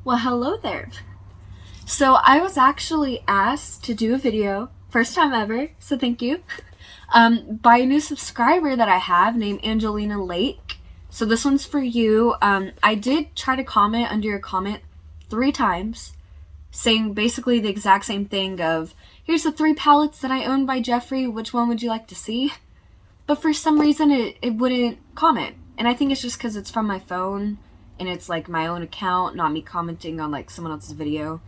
Well, hello there. So I was actually asked to do a video, first time ever, so thank you, by a new subscriber that I have named Angelina Lake. So this one's for you. I did try to comment under your comment 3 times, saying basically the exact same thing of, here's the 3 palettes that I own by Jeffrey, which one would you like to see? But for some reason it wouldn't comment. And I think it's just because it's from my phone, and it's like my own account, not me commenting on like someone else's video.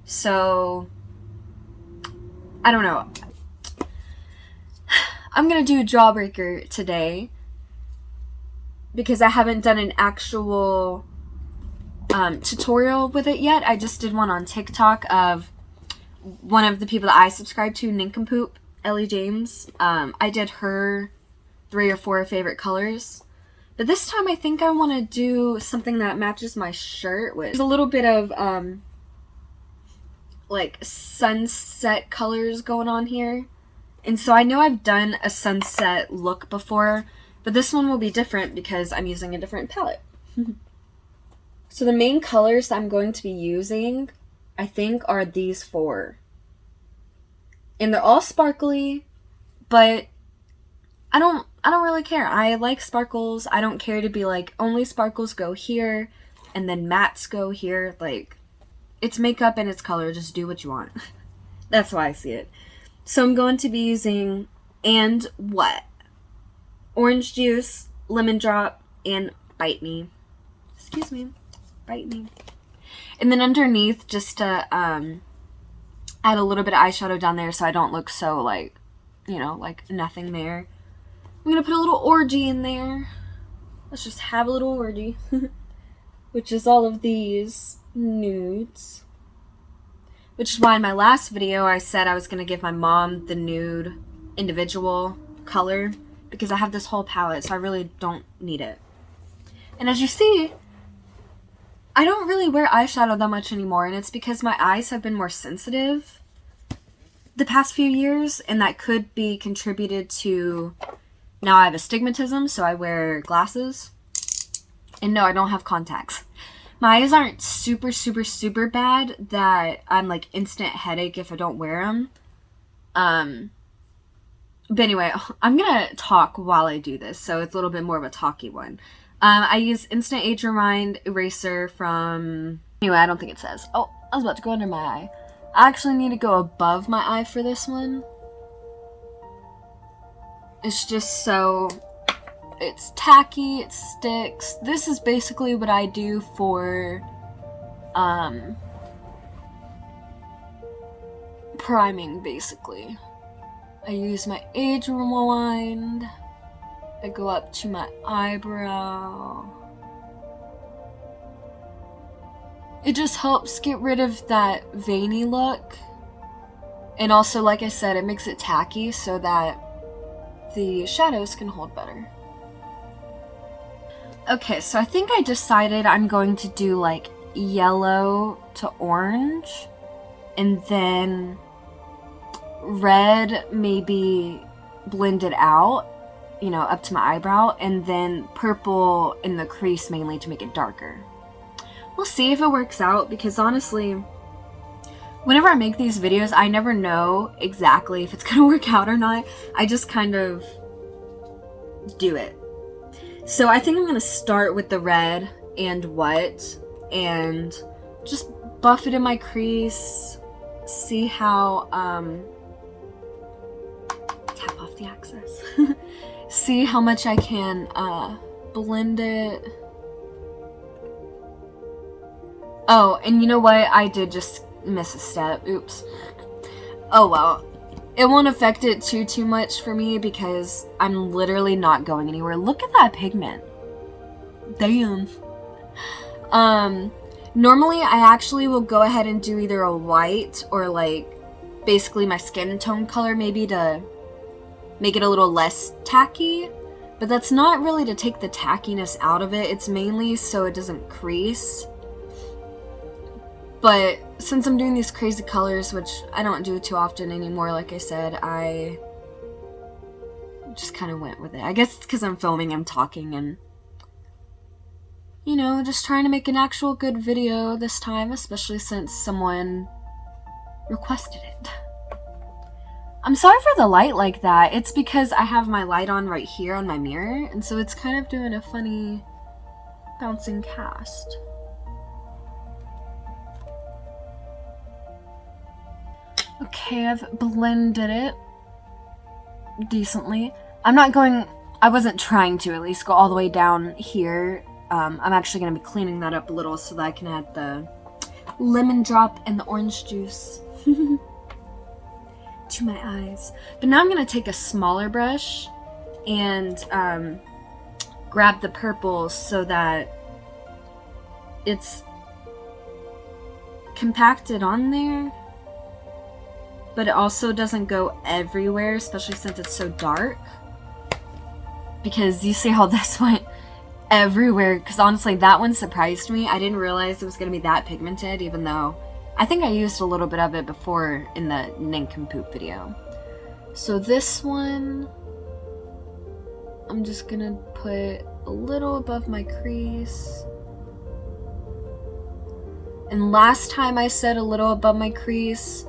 So, I don't know. I'm gonna do Jawbreaker today because I haven't done an actual tutorial with it yet. I just did one on TikTok of one of the people that I subscribe to, Nincompoop, Ellie James. I did her 3 or 4 favorite colors. But this time I think I want to do something that matches my shirt with. There's a little bit of like sunset colors going on here. And so I know I've done a sunset look before, but this one will be different because I'm using a different palette. So the main colors I'm going to be using, I think, are these 4. And they're all sparkly, but I don't really care. I like sparkles. I don't care to be like, only sparkles go here, and then mattes go here. Like, it's makeup and it's color. Just do what you want. That's why I see it. So I'm going to be using And What? Orange juice, lemon drop, and Bite Me. Excuse me. Bite Me. And then underneath, just to add a little bit of eyeshadow down there so I don't look so like, you know, like nothing there. I'm going to put a little orgy in there. Let's just have a little orgy. Which is all of these nudes. Which is why in my last video I said I was going to give my mom the nude individual color. Because I have this whole palette, so I really don't need it. And as you see, I don't really wear eyeshadow that much anymore. And it's because my eyes have been more sensitive the past few years. And that could be contributed to... Now I have astigmatism, so I wear glasses. And no, I don't have contacts. My eyes aren't super, super, super bad that I'm like instant headache if I don't wear them. But anyway, I'm going to talk while I do this, so it's a little bit more of a talky one. I use Instant Age Remind Eraser from... Anyway, I don't think it says. Oh, I was about to go under my eye. I actually need to go above my eye for this one. It's just so, it's tacky, it sticks. This is basically what I do for, priming, basically. I use my Age Rewind. I go up to my eyebrow. It just helps get rid of that veiny look. And also, like I said, it makes it tacky so that the shadows can hold better. Okay, so I think I decided I'm going to do like yellow to orange, and then red maybe blended out, you know, up to my eyebrow, and then purple in the crease mainly to make it darker. We'll see if it works out, because honestly, whenever I make these videos, I never know exactly if it's gonna work out or not. I just kind of do it. So I think I'm gonna start with the red And What, and just buff it in my crease, see how, tap off the excess, see how much I can blend it. Oh, and you know what? I did just miss a step. Oops. Oh well. It won't affect it too much for me because I'm literally not going anywhere. Look at that pigment. Damn. Normally I actually will go ahead and do either a white or like basically my skin tone color, maybe to make it a little less tacky. But that's not really to take the tackiness out of it. It's mainly so it doesn't crease. But since I'm doing these crazy colors, which I don't do too often anymore, like I said, I just kind of went with it. I guess it's because I'm filming, I'm talking, and you know, just trying to make an actual good video this time, especially since someone requested it. I'm sorry for the light like that. It's because I have my light on right here on my mirror, and so it's kind of doing a funny bouncing cast. Okay, I've blended it decently. I wasn't trying to at least go all the way down here. I'm actually going to be cleaning that up a little so that I can add the lemon drop and the orange juice to my eyes. But now I'm going to take a smaller brush and grab the purple so that it's compacted on there, but it also doesn't go everywhere, especially since it's so dark. Because you see how this went everywhere, because honestly that one surprised me. I didn't realize it was going to be that pigmented, even though I think I used a little bit of it before in the nincompoop video. So this one, I'm just going to put a little above my crease. And last time I said a little above my crease,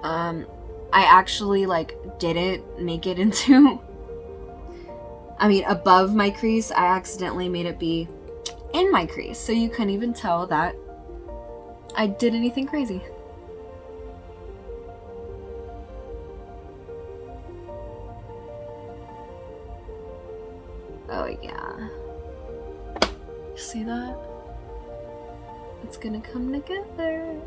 I actually didn't make it into above my crease. I accidentally made it be in my crease, so you couldn't even tell that I did anything crazy. Oh yeah. See that? It's gonna come together.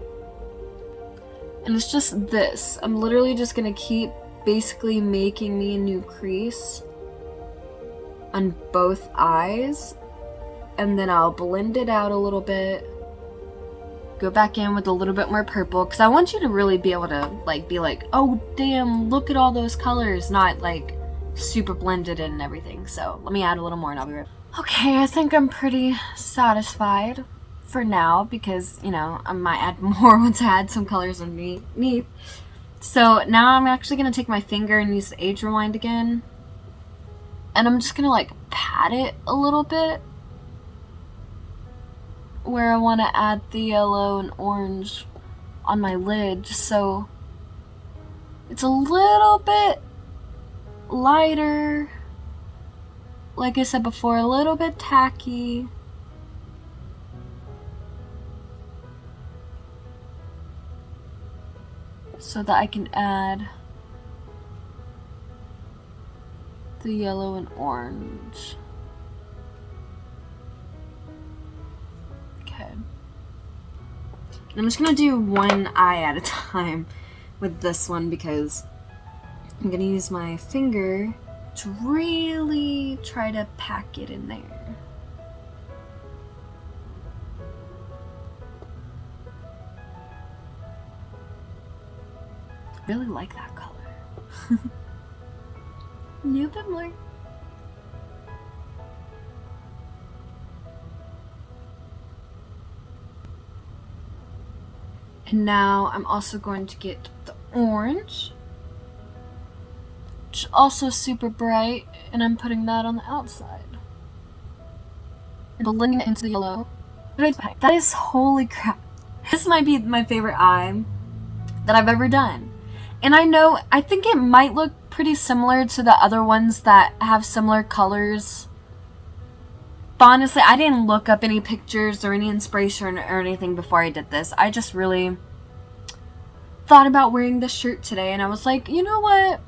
And it's just this. I'm literally just gonna keep basically making me a new crease on both eyes, and then I'll blend it out a little bit, go back in with a little bit more purple, because I want you to really be able to be like, oh damn, look at all those colors, not super blended in and everything. So let me add a little more and I'll be right back. Okay, I think I'm pretty satisfied for now, because I might add more once I add some colors underneath. So now I'm actually going to take my finger and use the age rewind again. And I'm just gonna pat it a little bit where I want to add the yellow and orange on my lid, just so it's a little bit lighter. Like I said before, a little bit tacky. So that I can add the yellow and orange. Okay. And I'm just gonna do one eye at a time with this one, because I'm gonna use my finger to really try to pack it in there. I really like that color. A little bit more. And now I'm also going to get the orange, which is also super bright, and I'm putting that on the outside. And blending it into the yellow. That is, holy crap. This might be my favorite eye that I've ever done. And I think it might look pretty similar to the other ones that have similar colors. But honestly, I didn't look up any pictures or any inspiration or anything before I did this. I just really thought about wearing this shirt today, and I was like, you know what?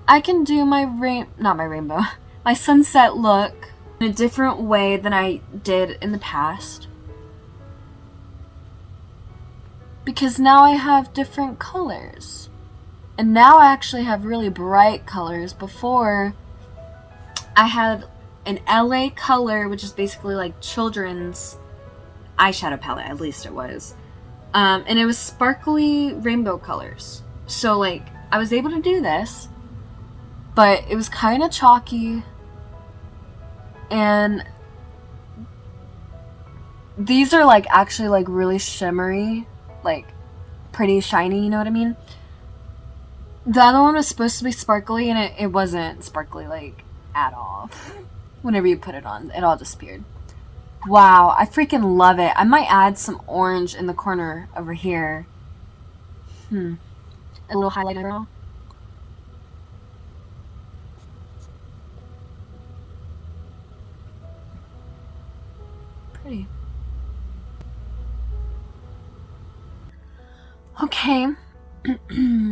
I can do my my sunset look in a different way than I did in the past. Because now I have different colors. And now I actually have really bright colors. Before, I had an LA color, which is basically children's eyeshadow palette, at least it was. And it was sparkly rainbow colors. So I was able to do this, but it was kind of chalky. And these are actually really shimmery, pretty shiny, you know what I mean? The other one was supposed to be sparkly, and it wasn't sparkly at all. whenever you put it on. It all disappeared. Wow, I freaking love it. I might add some orange in the corner over here. A little highlighter girl. Pretty. Okay,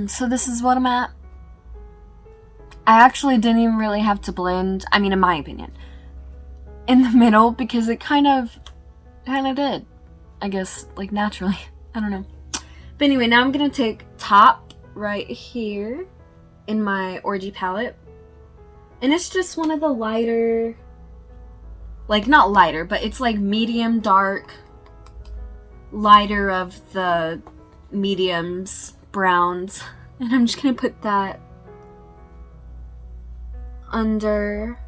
so this is what I'm at. I actually didn't even really have to blend, I mean, in my opinion, in the middle, because it kind of did, I guess, like, naturally. I don't know. But anyway, now I'm gonna take top right here in my Orgy palette, and it's just one of the lighter, like, not lighter, but it's like medium dark, lighter of the mediums, browns, and I'm just gonna put that under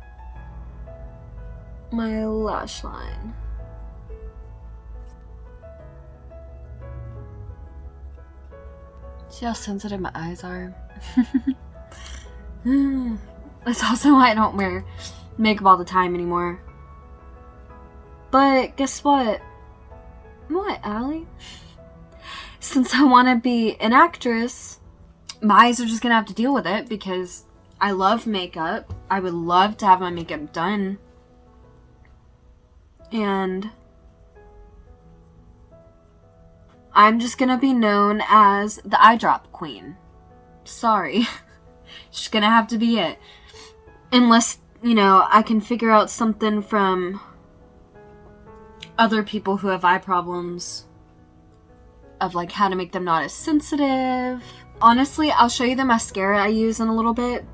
my lash line. See how sensitive my eyes are? That's also why I don't wear makeup all the time anymore. But guess what? What, Allie? Since I want to be an actress, my eyes are just gonna have to deal with it because I love makeup. I would love to have my makeup done. And I'm just gonna be known as the eye drop queen. Sorry. Just gonna have to be it. Unless, you know, I can figure out something from other people who have eye problems of like how to make them not as sensitive. Honestly, I'll show you the mascara I use in a little bit.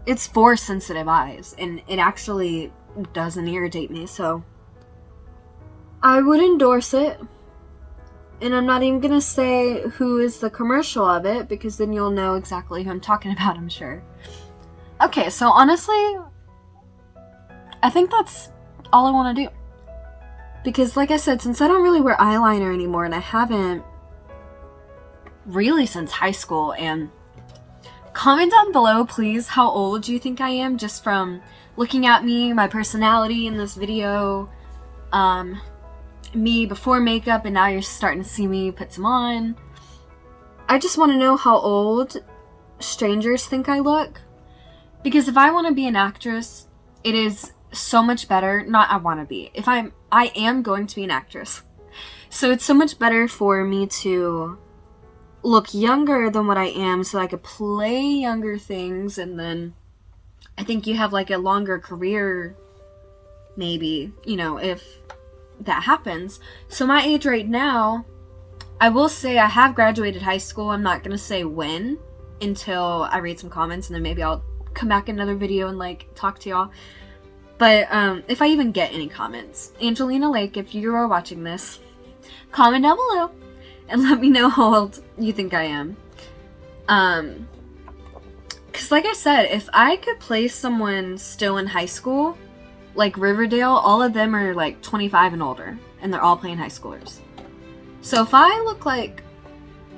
It's for sensitive eyes, and it actually doesn't irritate me, so I would endorse it. And I'm not even gonna say who is the commercial of it, because then you'll know exactly who I'm talking about, I'm sure. Okay, so honestly, I think that's all I want to do. Because like I said, since I don't really wear eyeliner anymore, and I haven't really since high school, and comment down below, please, how old you think I am, just from looking at me, my personality in this video, me before makeup, and now you're starting to see me put some on. I just want to know how old strangers think I look. Because if I want to be an actress, it is so much better, not I want to be, I am going to be an actress. So it's so much better for me to look younger than what I am, so I could play younger things, and then I think you have like a longer career, maybe, you know, if that happens. So my age right now, I will say I have graduated high school. I'm not gonna say when until I read some comments, and then maybe I'll come back in another video and like talk to y'all. But if I even get any comments, Angelina Lake, if you are watching this, comment down below and let me know how old you think I am. Because like I said, if I could play someone still in high school, like Riverdale, all of them are like 25 and older, and they're all playing high schoolers. So if I look like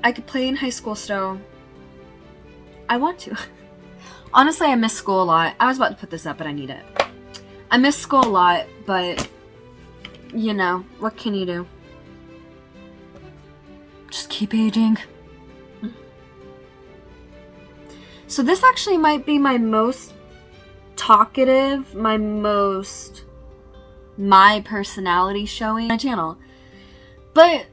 I could play in high school still, I want to. Honestly, I miss school a lot. I was about to put this up, but I need it. I miss school a lot, but, you know, what can you do? Just keep aging. So this actually might be my most talkative, my personality showing my channel. But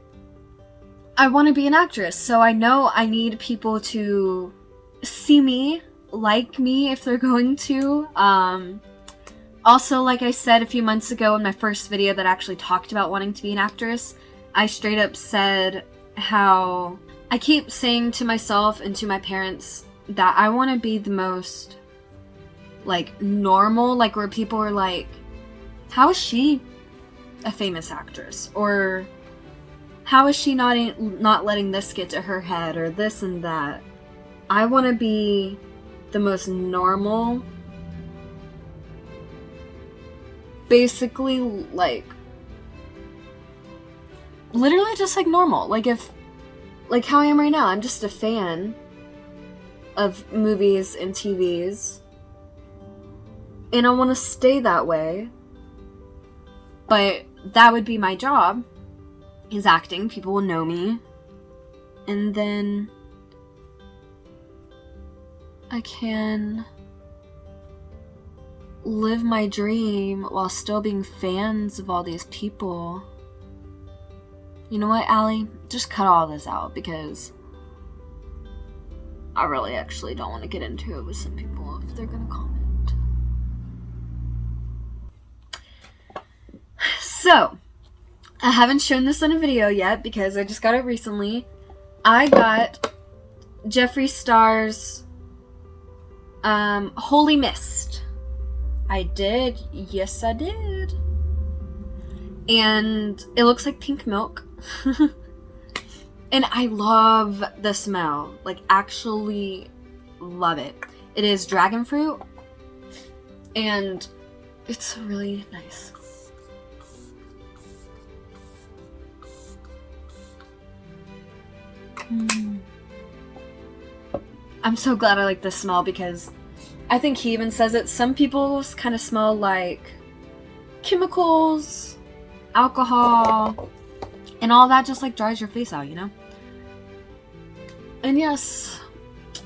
I want to be an actress, so I know I need people to see me, like me if they're going to. Also, like I said a few months ago in my first video that actually talked about wanting to be an actress, I straight up said how I keep saying to myself and to my parents that I want to be the most, like, normal, like, where people are like, how is she a famous actress? Or how is she not letting this get to her head, or this and that? I want to be the most normal, basically, like, literally just like normal. Like, if, like how I am right now, I'm just a fan of movies and TVs. and I want to stay that way. But that would be my job, is acting. People will know me. And then I can live my dream while still being fans of all these people. You know what, Allie? Just cut all this out, because I really actually don't want to get into it with some people if they're gonna comment. So, I haven't shown this in a video yet because I just got it recently. I got Jeffree Star's Holy Mist. I did. Yes, I did. And it looks like pink milk. And I love the smell. Like, actually love it. It is dragon fruit. And it's really nice. I'm so glad I like this smell, because I think he even says it. Some people kind of smell like chemicals, alcohol, and all that just like dries your face out, you know? And yes,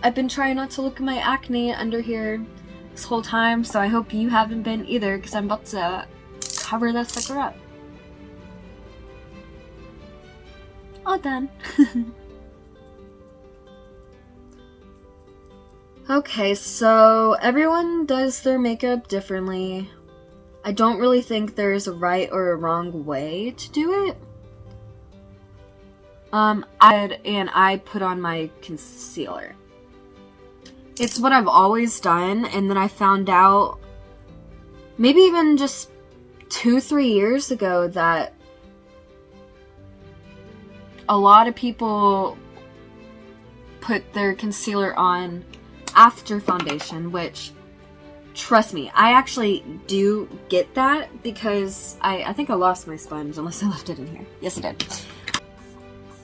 I've been trying not to look at my acne under here this whole time, so I hope you haven't been either, because I'm about to cover that sucker up. All done. Okay, so everyone does their makeup differently. I don't really think there's a right or a wrong way to do it. I put on my concealer. It's what I've always done, and then I found out maybe even just 2-3 years ago that a lot of people put their concealer on after foundation, which, trust me, I actually do get that, because I think I lost my sponge, unless I left it in here. Yes, I did.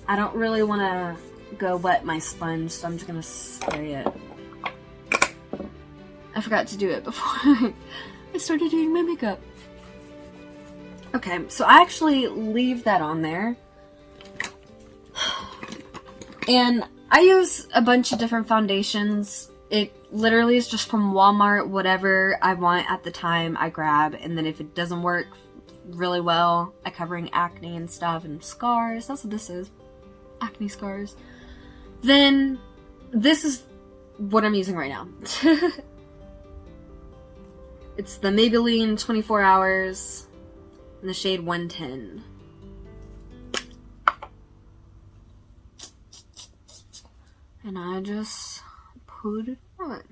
I don't really want to go wet my sponge, so I'm just going to spray it. I forgot to do it before I started doing my makeup. Okay, so I actually leave that on there. And I use a bunch of different foundations. It literally is just from Walmart. Whatever I want at the time, I grab. And then if it doesn't work really well at covering acne and stuff and scars, that's what this is. Acne scars. Then this is what I'm using right now. It's the Maybelline 24 Hours in the shade 110. And I just put it on.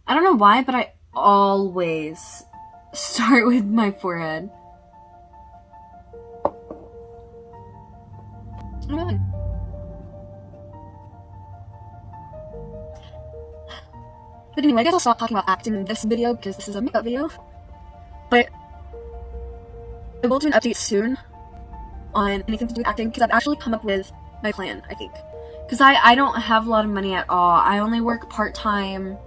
I don't know why, but I always start with my forehead. Really? But anyway, I guess I'll stop talking about acting in this video because this is a makeup video. But I will do an update soon on anything to do with acting, because I've actually come up with my plan, I think. Because I don't have a lot of money at all. I only work part-time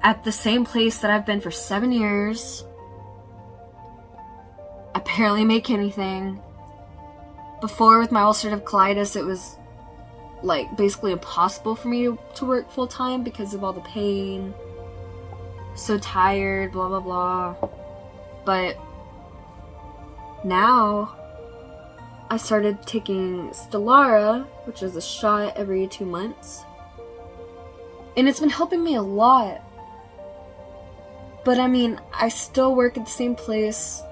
at the same place that I've been for 7 years. I barely make anything. Before, with my ulcerative colitis, it was like basically impossible for me to work full-time because of all the pain. So tired, blah blah blah. But now I started taking Stellara, which is a shot every 2 months. And it's been helping me a lot. But I mean, I still work at the same place.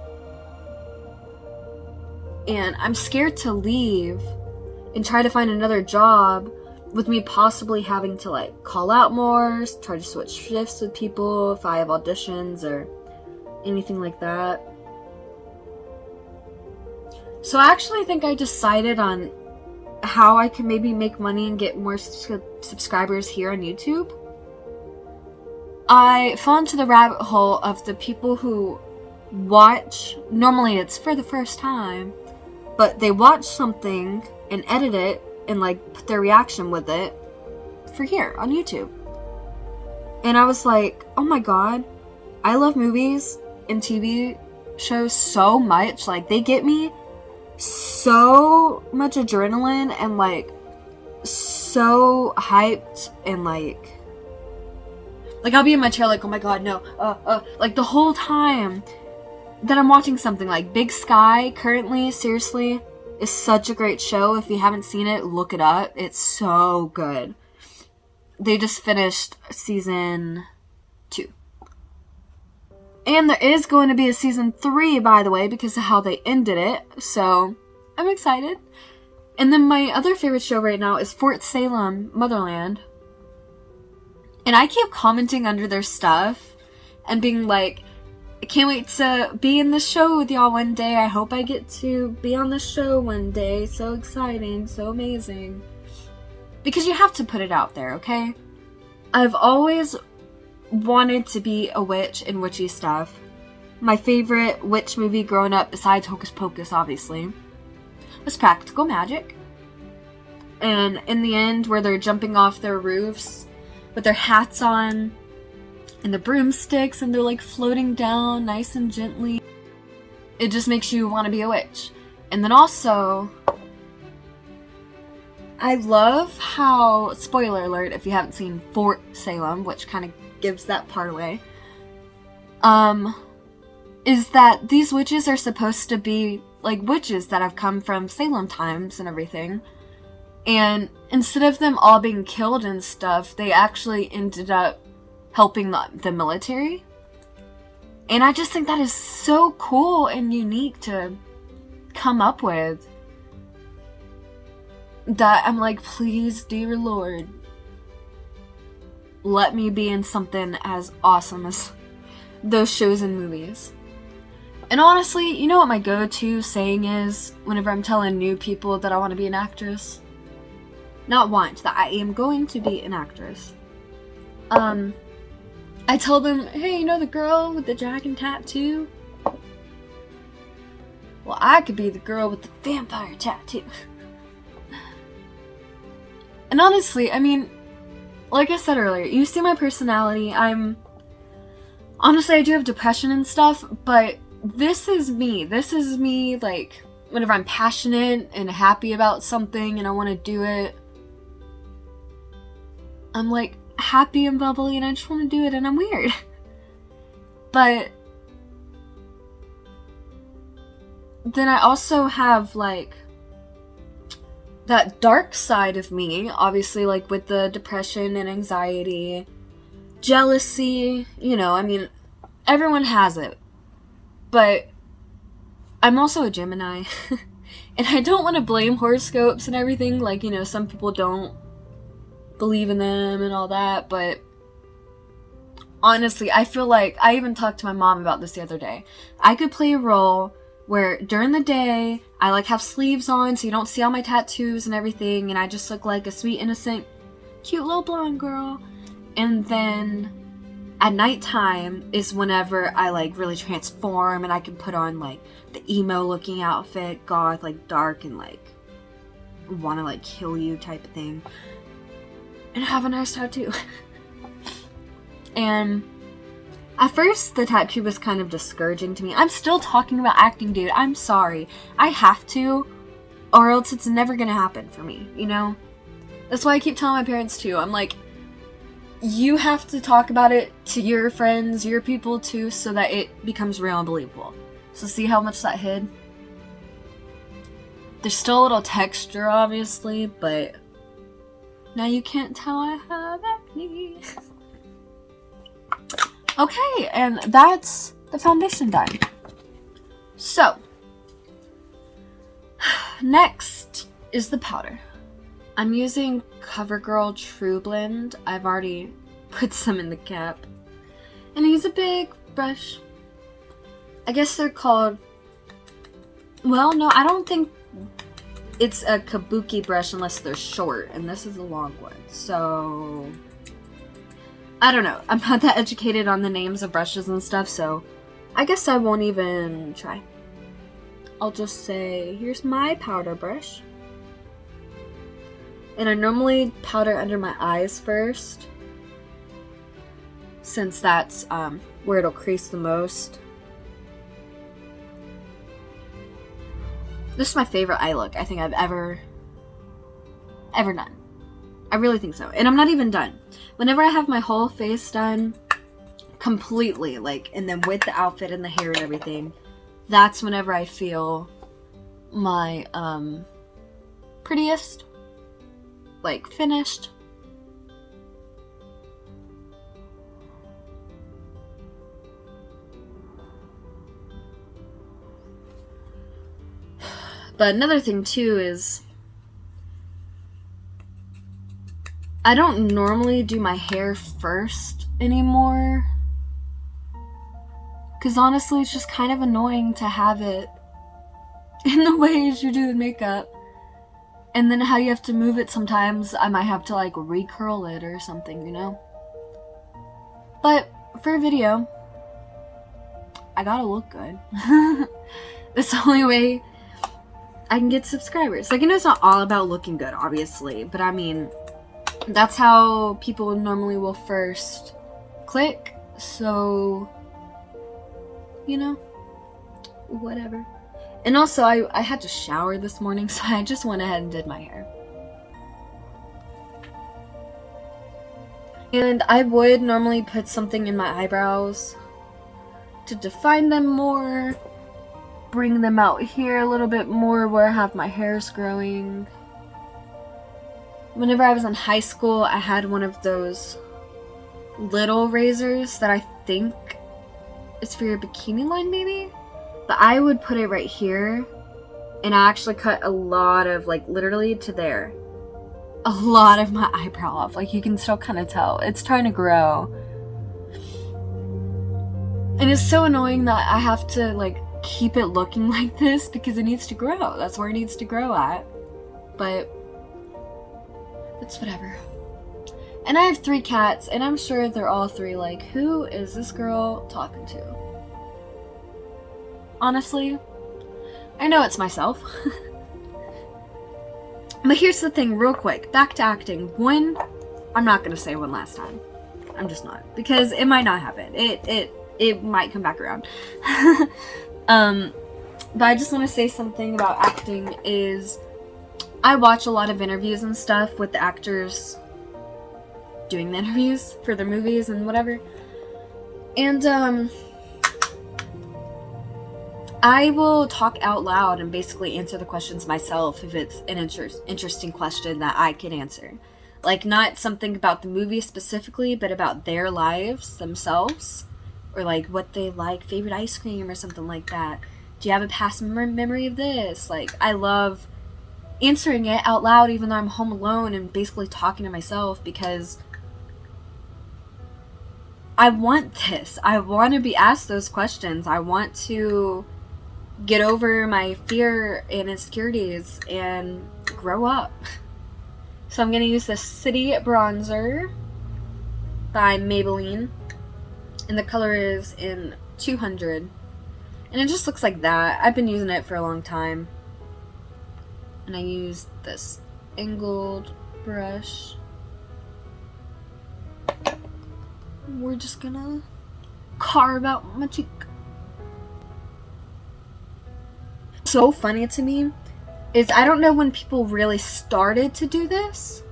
And I'm scared to leave and try to find another job, with me possibly having to like call out more, try to switch shifts with people if I have auditions or anything like that. So I actually think I decided on how I can maybe make money and get more subscribers here on YouTube. I fell into the rabbit hole of the people who watch, normally it's for the first time, but they watch something and edit it and like put their reaction with it for here on YouTube. And I was like, oh my god, I love movies and TV shows so much. Like, they get me so much adrenaline and, like, so hyped, and, like, I'll be in my chair like, oh my god, no, like, the whole time that I'm watching something. Like, Big Sky, currently, seriously, is such a great show. If you haven't seen it, look it up. It's so good. They just finished season 2. And there is going to be a season 3, by the way, because of how they ended it. So, I'm excited. And then my other favorite show right now is Fort Salem, Motherland. And I keep commenting under their stuff and being like, I can't wait to be in this show with y'all one day. I hope I get to be on this show one day. So exciting, so amazing. Because you have to put it out there, okay? I've always wanted to be a witch and witchy stuff. My favorite witch movie growing up, besides Hocus Pocus, obviously, was Practical Magic. And in the end, where they're jumping off their roofs with their hats on and the broomsticks, and they're like floating down nice and gently. It just makes you want to be a witch. And then also, I love how, spoiler alert if you haven't seen Fort Salem, which kind of gives that part away, is that these witches are supposed to be like witches that have come from Salem times and everything. And instead of them all being killed and stuff, they actually ended up helping the military. And I just think that is so cool and unique to come up with. That I'm like, please, dear Lord, let me be in something as awesome as those shows and movies. And honestly, you know what my go-to saying is whenever I'm telling new people that I want to be an actress? Not want, that I am going to be an actress. I tell them, hey, you know the girl with the dragon tattoo? Well, I could be the girl with the vampire tattoo. And honestly, I mean, like I said earlier, you see my personality. Honestly, I do have depression and stuff, but this is me. This is me, like, whenever I'm passionate and happy about something and I want to do it, I'm, like, happy and bubbly and I just want to do it, and I'm weird. But then I also have, like, that dark side of me, obviously, like, with the depression and anxiety, jealousy, you know, I mean, everyone has it. But I'm also a Gemini, and I don't want to blame horoscopes and everything, like, you know, some people don't believe in them and all that, but honestly, I feel like, I even talked to my mom about this the other day, I could play a role where during the day, I, like, have sleeves on so you don't see all my tattoos and everything, and I just look like a sweet, innocent, cute little blonde girl, and then at nighttime is whenever I, like, really transform, and I can put on, like, the emo-looking outfit, goth, like, dark, and, like, wanna, like, kill you type of thing, and have a nice tattoo. And at first, the tattoo was kind of discouraging to me. I'm still talking about acting, dude. I'm sorry. I have to, or else it's never gonna happen for me, you know? That's why I keep telling my parents, too. I'm like, you have to talk about it to your friends, your people, too, so that it becomes real and believable. So see how much that hid? There's still a little texture, obviously, but now you can't tell I have acne. Okay, and that's the foundation done. So, next is the powder. I'm using CoverGirl True Blend. I've already put some in the cap. And I use a big brush. I guess they're called... Well, no, I don't think it's a kabuki brush unless they're short. And this is a long one. So... I don't know. I'm not that educated on the names of brushes and stuff, so I guess I won't even try. I'll just say, here's my powder brush. And I normally powder under my eyes first. since that's where it'll crease the most. This is my favorite eye look I think I've ever done. I really think so. And I'm not even done. Whenever I have my whole face done completely, like, and then with the outfit and the hair and everything, that's whenever I feel my prettiest, like, finished. But another thing too is I don't normally do my hair first anymore, because honestly it's just kind of annoying to have it in the ways you do the makeup, and then how you have to move it sometimes. I might have to like recurl it or something, you know? But for a video, I gotta look good. That's the only way I can get subscribers. Like, I know it's not all about looking good, obviously, but I mean, that's how people normally will first click, so, you know, whatever. And also, I had to shower this morning, so I just went ahead and did my hair. And I would normally put something in my eyebrows to define them more, bring them out here a little bit more where I have my hairs growing. Whenever I was in high school, I had one of those little razors that I think is for your bikini line, maybe? But I would put it right here, and I actually cut a lot of, like, literally to there. A lot of my eyebrow off. Like, you can still kind of tell. It's trying to grow. And it's so annoying that I have to, like, keep it looking like this because it needs to grow. That's where it needs to grow at. But it's whatever. And I have 3 cats, and I'm sure they're all 3 like, who is this girl talking to? Honestly, I know it's myself. But here's the thing, real quick. Back to acting. One, I'm not gonna say one last time. I'm just not, because it might not happen. It might come back around. But I just want to say something about acting is I watch a lot of interviews and stuff with the actors doing the interviews for their movies and whatever. And I will talk out loud and basically answer the questions myself if it's an interesting question that I can answer. Like, not something about the movie specifically, but about their lives themselves. Or like what they like, favorite ice cream or something like that. Do you have a past memory of this? Like, I love answering it out loud even though I'm home alone and basically talking to myself, because I want this. I want to be asked those questions. I want to get over my fear and insecurities and grow up. So I'm going to use the City Bronzer by Maybelline. And the color is in 200. And it just looks like that. I've been using it for a long time. And I use this angled brush. We're just gonna carve out my cheek. So funny to me is I don't know when people really started to do this,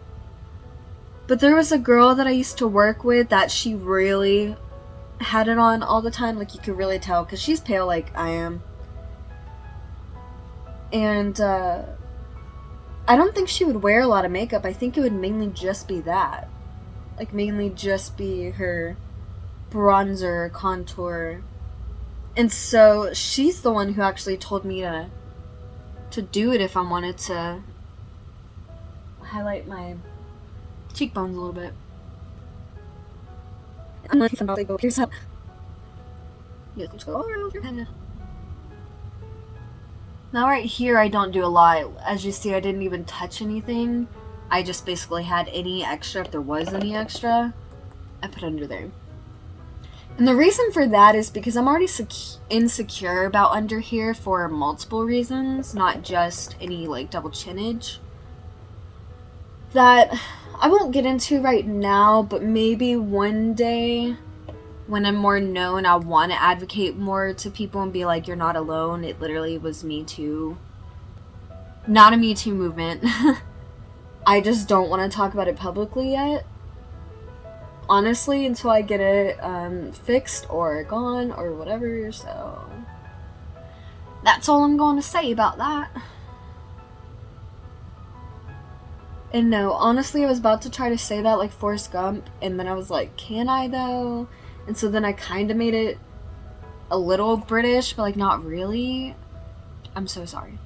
but there was a girl that I used to work with that she really had it on all the time. Like, you could really tell because she's pale like I am. And I don't think she would wear a lot of makeup. I think it would mainly just be that. Like, mainly just be her bronzer, contour. And so she's the one who actually told me to do it if I wanted to highlight my cheekbones a little bit. I'm like, somebody go pierce up. You just go around your head. Now right here I don't do a lot. As you see, I didn't even touch anything. I just basically had any extra, if there was any extra, I put under there. And the reason for that is because I'm already insecure about under here for multiple reasons, not just any like double chinage. That I won't get into right now, but maybe one day when I'm more known, I want to advocate more to people and be like, you're not alone. It literally was Me Too. Not a Me Too movement. I just don't want to talk about it publicly yet. Honestly, until I get it fixed or gone or whatever, so that's all I'm going to say about that. And no, honestly, I was about to try to say that like Forrest Gump, and then I was like, can I though? And so then I kind of made it a little British, but like not really. I'm so sorry.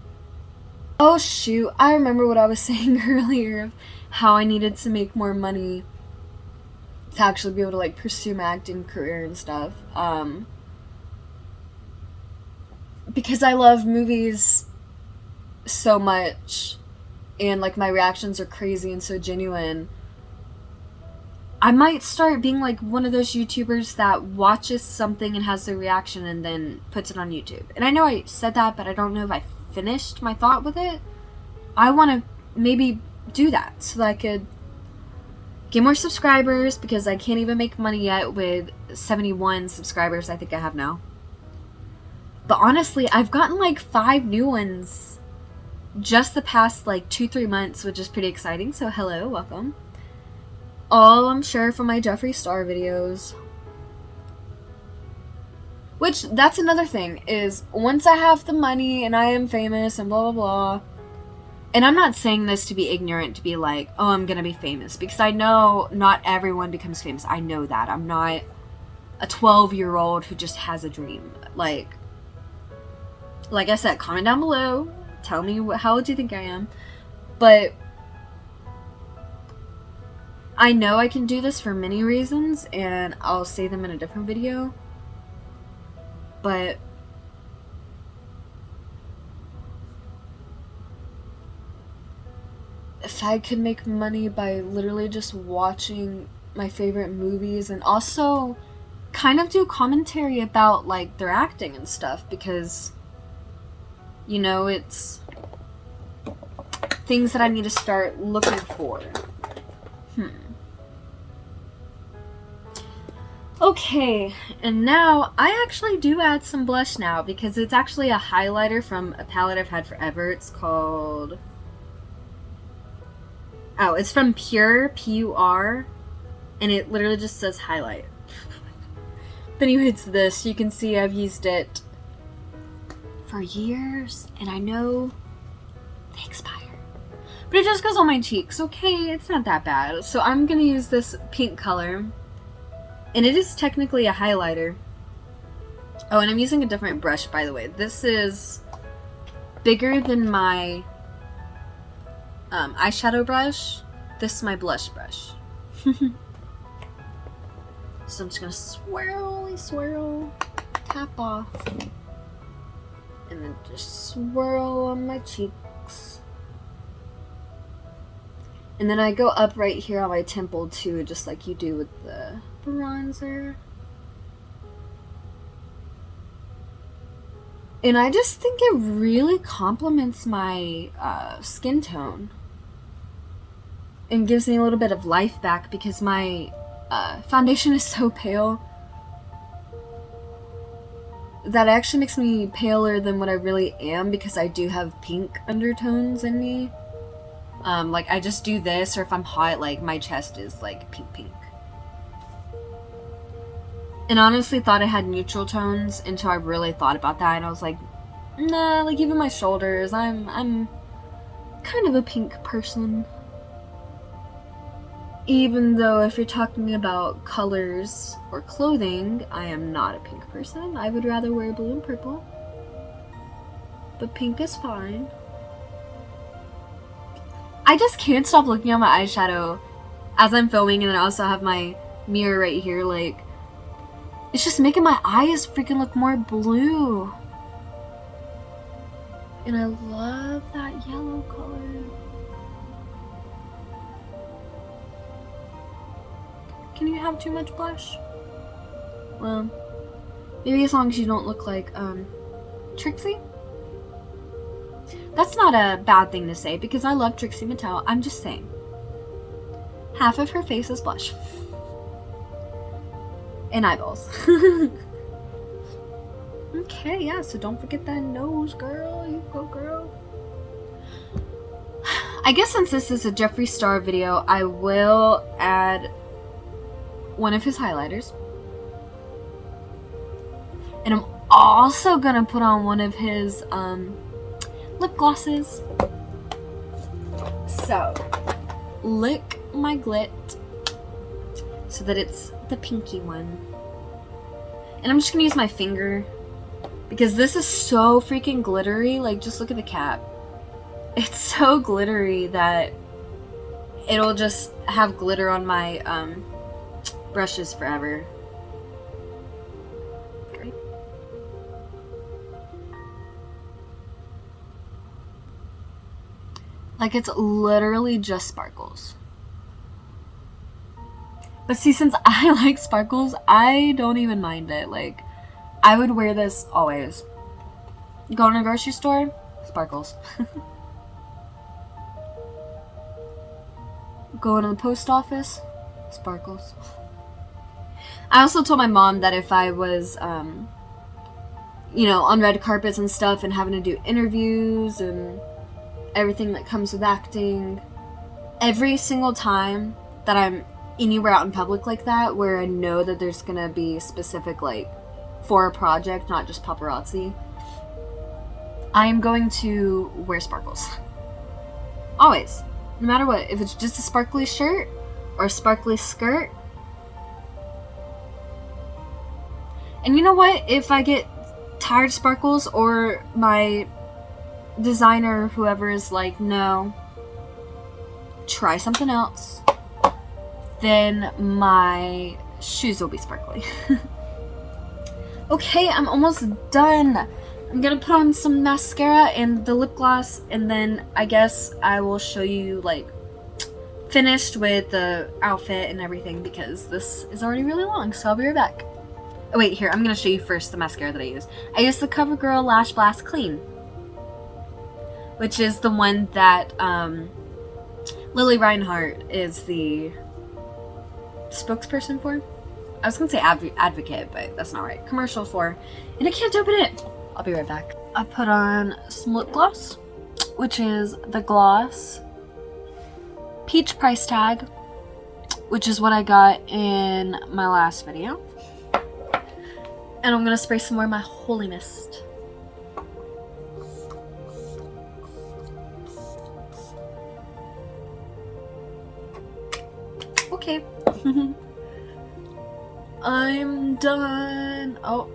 Oh shoot, I remember what I was saying earlier of how I needed to make more money to actually be able to like pursue my acting career and stuff. Because I love movies so much and like my reactions are crazy and so genuine, I might start being like one of those YouTubers that watches something and has their reaction and then puts it on YouTube. And I know I said that, but I don't know if I finished my thought with it. I want to maybe do that so that I could get more subscribers, because I can't even make money yet with 71 subscribers I think I have now. But honestly, I've gotten like 5 new ones just the past like 2-3 months, which is pretty exciting. So hello, welcome. All I'm sure from my Jeffree Star videos. Which, that's another thing, is once I have the money and I am famous and blah blah blah, and I'm not saying this to be ignorant, to be like, oh, I'm gonna be famous, because I know not everyone becomes famous. I know that. I'm not a 12-year-old who just has a dream. Like I said, comment down below. Tell me how old you think I am. But I know I can do this for many reasons, and I'll say them in a different video. But if I could make money by literally just watching my favorite movies and also kind of do commentary about like their acting and stuff, because you know, it's things that I need to start looking for. Okay, and now I actually do add some blush now, because it's actually a highlighter from a palette I've had forever. It's called, oh, it's from Pure, P-U-R, and it literally just says highlight. But anyway, it's this. You can see I've used it for years, and I know they expire. But it just goes on my cheeks. Okay, it's not that bad. So I'm gonna use this pink color. And it is technically a highlighter. Oh, and I'm using a different brush, by the way. This is bigger than my eyeshadow brush. This is my blush brush. So I'm just gonna swirl, tap off, and then just swirl on my cheeks. And then I go up right here on my temple too, just like you do with the bronzer. And I just think it really complements my skin tone and gives me a little bit of life back, because my foundation is so pale that it actually makes me paler than what I really am, because I do have pink undertones in me. Like I just do this, or if I'm hot, like my chest is like pink. And honestly thought I had neutral tones until I really thought about that, and I was like, nah, like even my shoulders, I'm kind of a pink person. Even though if you're talking about colors or clothing, I am not a pink person. I would rather wear blue and purple. But pink is fine. I just can't stop looking at my eyeshadow as I'm filming, and then I also have my mirror right here, like, it's just making my eyes freaking look more blue. And I love that yellow color. Can you have too much blush? Well, maybe as long as you don't look like, Trixie? That's not a bad thing to say, because I love Trixie Mattel. I'm just saying. Half of her face is blush. And eyeballs. Okay, yeah, so don't forget that nose, girl. You go, girl. I guess since this is a Jeffree Star video, I will add one of his highlighters. And I'm also gonna put on one of his lip glosses. So, lick my glit so that it's the pinky one. And I'm just gonna use my finger because this is so freaking glittery. Like, just look at the cap. It's so glittery that it'll just have glitter on my brushes forever. Okay. Like, it's literally just sparkles. But see, since I like sparkles, I don't even mind it. Like, I would wear this always. Go to a grocery store, sparkles. Go to the post office, sparkles. I also told my mom that if I was, you know, on red carpets and stuff and having to do interviews and everything that comes with acting, every single time that I'm anywhere out in public like that, where I know that there's gonna be specific, like, for a project, not just paparazzi, I'm going to wear sparkles. Always. No matter what. If it's just a sparkly shirt or a sparkly skirt. And you know what? If I get tired of sparkles or my designer, whoever, is like, no, try something else, then my shoes will be sparkly. Okay, I'm almost done. I'm gonna put on some mascara and the lip gloss, and then I guess I will show you, like, finished with the outfit and everything, because this is already really long, so I'll be right back. Oh wait, here, I'm gonna show you first the mascara that I use. I use the CoverGirl Lash Blast Clean, which is the one that Lily Reinhart is the spokesperson for. I was gonna say advocate, but that's not right. Commercial for, and I can't open it. I'll be right back. I put on some lip gloss, which is the Gloss Peach price tag, which is what I got in my last video. And I'm gonna spray some more of my Holy Mist. Okay. I'm done. Oh.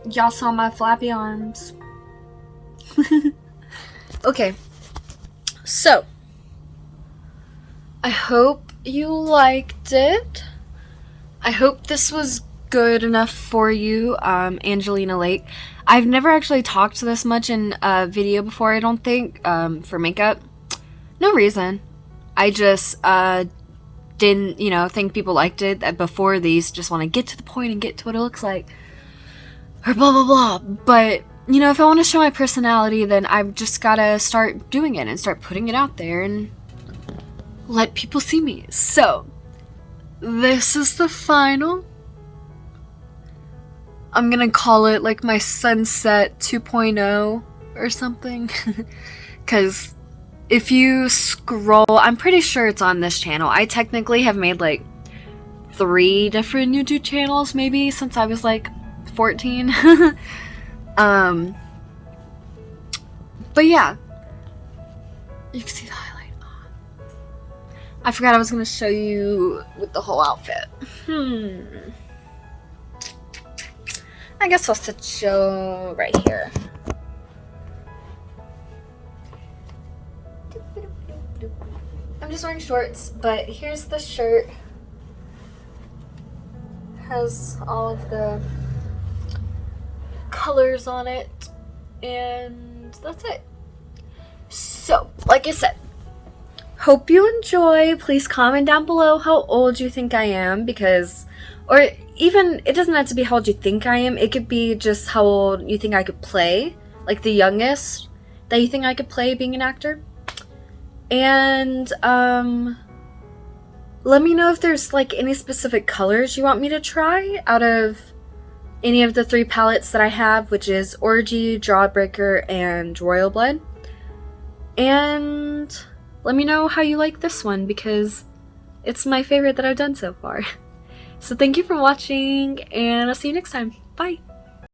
Y'all saw my flappy arms. Okay. So, I hope you liked it. I hope this was good enough for you, Angelina Lake. I've never actually talked this much in a video before, I don't think, for makeup. No reason. I just, didn't, you know, think people liked it before these. Just want to get to the point and get to what it looks like. Or blah, blah, blah. But, you know, if I want to show my personality, then I've just got to start doing it and start putting it out there and let people see me. So, this is the final. I'm going to call it like my Sunset 2.0 or something. Because if you scroll, I'm pretty sure it's on this channel. I technically have made like 3 different YouTube channels maybe since I was like 14. But yeah, you can see the highlight. I forgot I was gonna show you with the whole outfit. I guess I'll set show right here. I'm just wearing shorts, but here's the shirt. Has all of the colors on it, and that's it. So, like I said, hope you enjoy. Please comment down below how old you think I am, because, or even, it doesn't have to be how old you think I am. It could be just how old you think I could play, like the youngest that you think I could play being an actor. And Let me know if there's like any specific colors you want me to try out of any of the 3 palettes that I have, which is Orgy, Jawbreaker, and Royal Blood. And let me know how you like this one, because it's my favorite that I've done so far. So thank you for watching, and I'll see you next time. Bye!